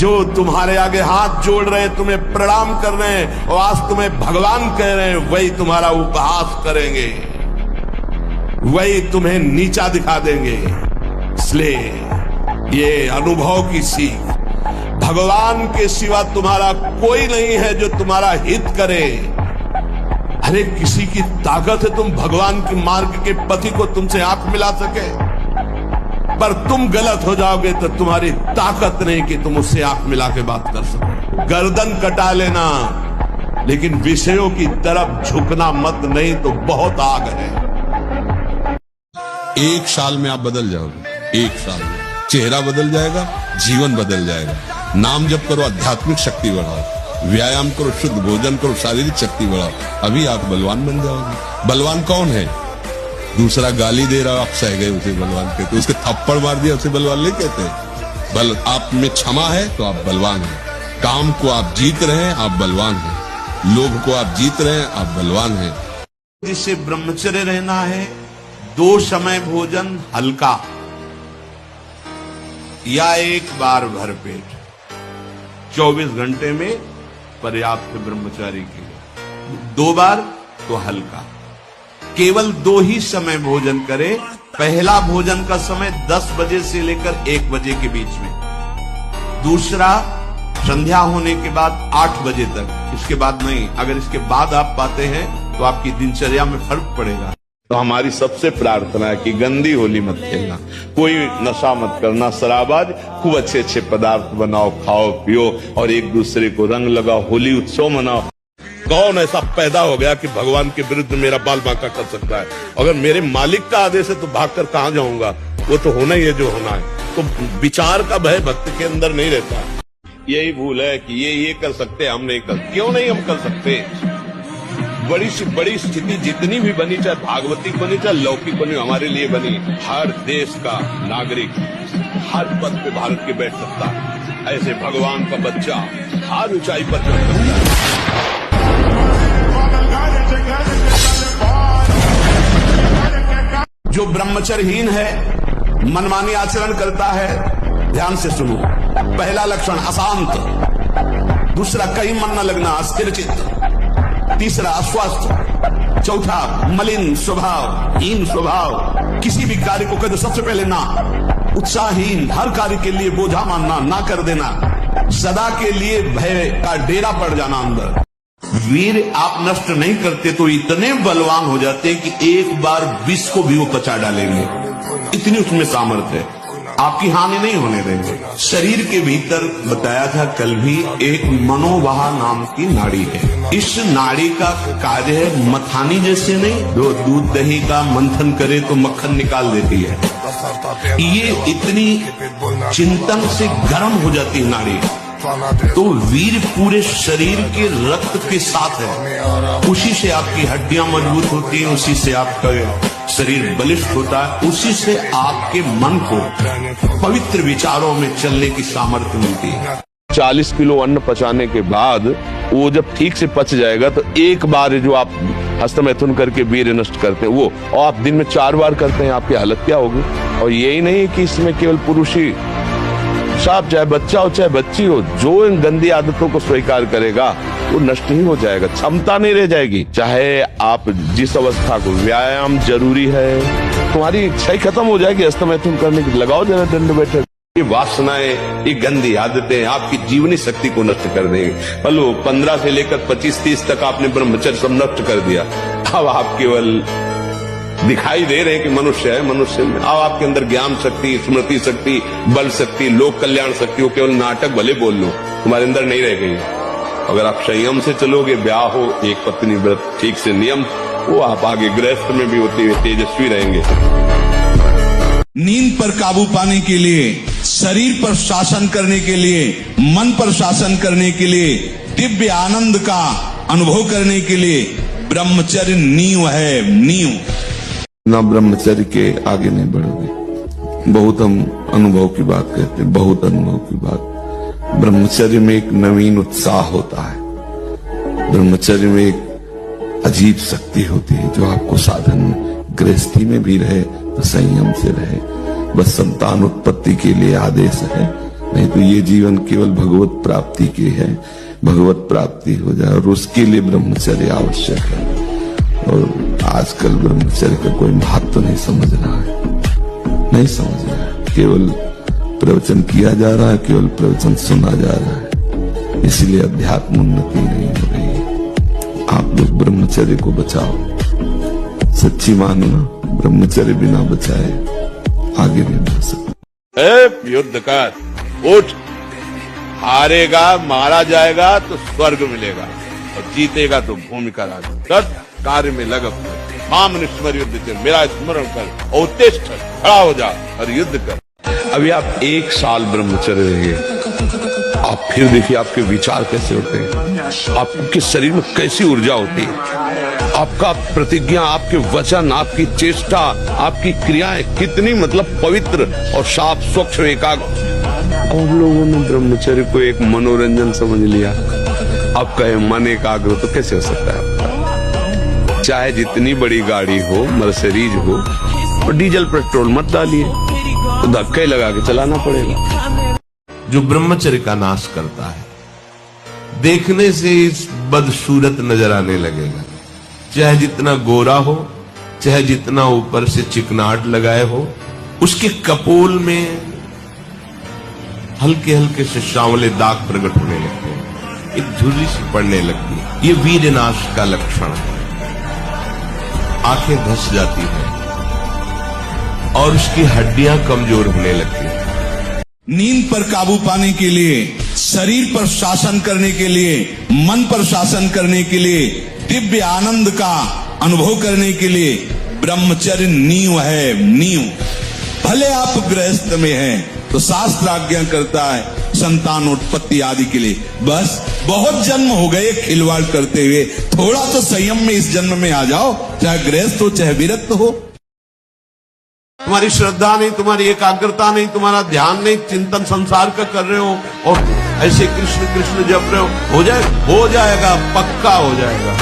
जो तुम्हारे आगे हाथ जोड़ रहे हैं, तुम्हें प्रणाम कर रहे हैं और आज तुम्हें भगवान कह रहे हैं, वही तुम्हारा उपहास करेंगे, वही तुम्हें नीचा दिखा देंगे। इसलिए ये अनुभव की सीख, भगवान के सिवा तुम्हारा कोई नहीं है जो तुम्हारा हित करे। अरे किसी की ताकत है तुम भगवान के मार्ग के पति को तुमसे आंख मिला सके, पर तुम गलत हो जाओगे तो तुम्हारी ताकत नहीं कि तुम उससे आंख मिला के बात कर सको। गर्दन कटा लेना, लेकिन विषयों की तरफ झुकना मत, नहीं तो बहुत आग है। एक साल में आप बदल जाओगे, एक साल में चेहरा बदल जाएगा, जीवन बदल जाएगा। नाम जप करो, आध्यात्मिक शक्ति बढ़ाओ, व्यायाम करो, शुद्ध भोजन करो, शारीरिक शक्ति बढ़ाओ, अभी आप बलवान बन जाओगे। बलवान कौन है? दूसरा गाली दे रहा, आप सह गए उसे बलवान कहते, उसके थप्पड़ मार दिया उसे बलवान नहीं कहते। बल आप में क्षमा है तो आप बलवान हैं। काम को आप जीत रहे हैं, आप बलवान हैं। लोभ को आप जीत रहे हैं, आप बलवान हैं। जिससे ब्रह्मचर्य रहना है, 2 समय भोजन हल्का या 1 बार भरपेट, 24 घंटे में पर्याप्त ब्रह्मचारी के लिए। 2 बार तो हल्का, केवल 2 ही समय भोजन करें। पहला भोजन का समय 10 बजे से लेकर 1 बजे के बीच में, दूसरा संध्या होने के बाद 8 बजे तक, इसके बाद नहीं। अगर इसके बाद आप पाते हैं तो आपकी दिनचर्या में फर्क पड़ेगा। तो हमारी सबसे प्रार्थना है कि गंदी होली मत खेलना, कोई नशा मत करना, शराबाज, खूब अच्छे अच्छे पदार्थ बनाओ, खाओ पियो और एक दूसरे को रंग लगाओ, होली उत्सव मनाओ। कौन ऐसा पैदा हो गया कि भगवान के विरुद्ध मेरा बाल बांका कर सकता है? अगर मेरे मालिक का आदेश है तो भागकर कहां जाऊंगा? वो तो होना ही है जो होना है। तो विचार का भय भक्त के अंदर नहीं रहता। यही भूल है कि ये कर सकते, हम नहीं कर। क्यों नहीं हम कर सकते? बड़ी से बड़ी स्थिति जितनी भी बनी, चाहे भागवतिक बनी चाहे लौकिक बनी, हमारे लिए बनी। हर देश का नागरिक हर पद पे भारत के बैठ सकता है। ऐसे भगवान का बच्चा हर ऊंचाई पर चढ़ सकता है। जो ब्रह्मचर्यहीन है, मनमानी आचरण करता है, ध्यान से सुनो। पहला लक्षण अशांत, दूसरा कहीं मन न लगना, अस्थिर चित्त, तीसरा अस्वस्थ, चौथा मलिन स्वभाव, हीन स्वभाव, किसी भी कार्य को कर सबसे पहले ना, उत्साहहीन, हर कार्य के लिए बोझा मानना, ना कर देना, सदा के लिए भय का डेरा पड़ जाना अंदर। वीर आप नष्ट नहीं करते तो इतने बलवान हो जाते हैं कि एक बार विष को भी वो पचा डालेंगे, इतनी उसमें सामर्थ्य है, आपकी हानि नहीं होने देंगे। शरीर के भीतर बताया था कल भी, एक मनोवाह नाम की नाड़ी है। इस नाड़ी का कार्य है मथानी जैसे नहीं, जो दूध दही का मंथन करे तो मक्खन निकाल देती है, ये इतनी चिंतन से गर्म हो जाती है नाड़ी। तो वीर पूरे शरीर के रक्त के साथ है, उसी से आपकी हड्डियां मजबूत होती हैं, उसी से आपका शरीर बलिष्ठ होता है, उसी से आपके मन को पवित्र विचारों में चलने की सामर्थ्य मिलती है। 40 किलो अन्न पचाने के बाद वो जब ठीक से पच जाएगा तो एक बार जो आप हस्तमैथुन करके वीर्य नष्ट करते हैं वो, और आप दिन में 4 बार करते हैं, आपकी हालत क्या होगी? और यही नहीं कि इसमें केवल पुरुष ही, साहब चाहे बच्चा हो चाहे बच्ची हो, जो इन गंदी आदतों को स्वीकार करेगा वो नष्ट ही हो जाएगा, क्षमता नहीं रह जाएगी। चाहे आप जिस अवस्था को, व्यायाम जरूरी है, तुम्हारी इच्छा ही खत्म हो जाएगी हस्तमैथुन करने की, लगाओ जरा दंड बैठक। ये वासनाएं, ये गंदी आदतें आपकी जीवनी शक्ति को नष्ट कर देंगे। बोलो 15 से लेकर 25-30 तक आपने ब्रह्मचर्य सब नष्ट कर दिया, अब आप केवल दिखाई दे रहे हैं कि मनुष्य है, मनुष्य में अब आपके अंदर ज्ञान शक्ति, स्मृति शक्ति, बल शक्ति, लोक कल्याण शक्ति, वो केवल नाटक भले बोल लो, तुम्हारे अंदर नहीं रह गई। अगर आप संयम से चलोगे, ब्याह हो, एक पत्नी व्रत ठीक से नियम, वो आप आगे गृहस्थ में भी होते हुए तेजस्वी रहेंगे। नींद पर काबू पाने के लिए, शरीर पर शासन करने के लिए, मन पर शासन करने के लिए, दिव्य आनंद का अनुभव करने के लिए ब्रह्मचर्य नींव है, नींव। ना ब्रह्मचर्य के आगे नहीं बढ़ोगे। बहुत हम अनुभव की बात कहते हैं, बहुत अनुभव की बात। ब्रह्मचर्य में एक नवीन उत्साह होता है, ब्रह्मचर्य में एक अजीब शक्ति होती है जो आपको साधन में, गृहस्थी में भी रहे तो संयम से रहे। बस संतान उत्पत्ति के लिए आदेश है, नहीं तो ये जीवन केवल भगवत प्राप्ति के है। भगवत प्राप्ति हो जाए और उसके लिए ब्रह्मचर्य आवश्यक है। और आजकल ब्रह्मचर्य का कोई महत्व नहीं समझ रहा है, नहीं समझ रहा है। केवल प्रवचन किया जा रहा है, केवल प्रवचन सुना जा रहा है, इसलिए अध्यात्म उन्नति नहीं हो रही है। आप लोग ब्रह्मचर्य को बचाओ, सच्ची मानो ना, ब्रह्मचर्य बिना बचाए आगे नहीं बढ़ सकते। युद्ध कर, उठ, हारेगा मारा जाएगा तो स्वर्ग मिलेगा और जीतेगा तो भूमि का राज। कर कार्य में लग, माम निस्मर युद्ध कर, मेरा स्मरण कर, उत्तिष्ठ, खड़ा हो जा और युद्ध कर। अभी आप 1 साल ब्रह्मचर्य रहिए, आप फिर देखिए आपके विचार कैसे होते हैं, आपके शरीर में कैसी ऊर्जा होती है, आपका प्रतिज्ञा, आपके वचन, आपकी चेष्टा, आपकी क्रियाएं कितनी मतलब पवित्र और साफ स्वच्छ एकाग्र। अब हम लोगों ने ब्रह्मचर्य को एक मनोरंजन समझ लिया। अब कहे मन एकाग्र तो कैसे हो सकता है आपका? चाहे जितनी बड़ी गाड़ी हो, मर्सिडीज हो, और डीजल पेट्रोल मत डालिए तो धक्के लगा के चलाना पड़ेगा। जो ब्रह्मचर्य का नाश करता है, देखने से इस बदसूरत नजर आने लगेगा। चाहे जितना गोरा हो, चाहे जितना ऊपर से चिकनाट लगाए हो, उसके कपोल में हल्के हल्के से सांवले दाग प्रकट होने लगते हैं, एक झुर्री सी पड़ने लगती है। ये वीर नाश का लक्षण है। आंखें धस जाती हैं और उसकी हड्डियां कमजोर होने लगती हैं। नींद पर काबू पाने के लिए, शरीर पर शासन करने के लिए, मन पर शासन करने के लिए, दिव्य आनंद का अनुभव करने के लिए ब्रह्मचर्य नींव है, नींव। भले आप गृहस्थ में हैं तो शास्त्र आज्ञा करता है संतानोत्पत्ति आदि के लिए। बस बहुत जन्म हो गए खिलवाड़ करते हुए, थोड़ा तो संयम में इस जन्म में आ जाओ, चाहे गृहस्थ हो चाहे विरक्त हो। तुम्हारी श्रद्धा नहीं, तुम्हारी एकाग्रता नहीं, तुम्हारा ध्यान नहीं, चिंतन संसार का कर रहे हो और ऐसे कृष्ण कृष्ण जप रहे हो जाएगा, पक्का हो जाएगा।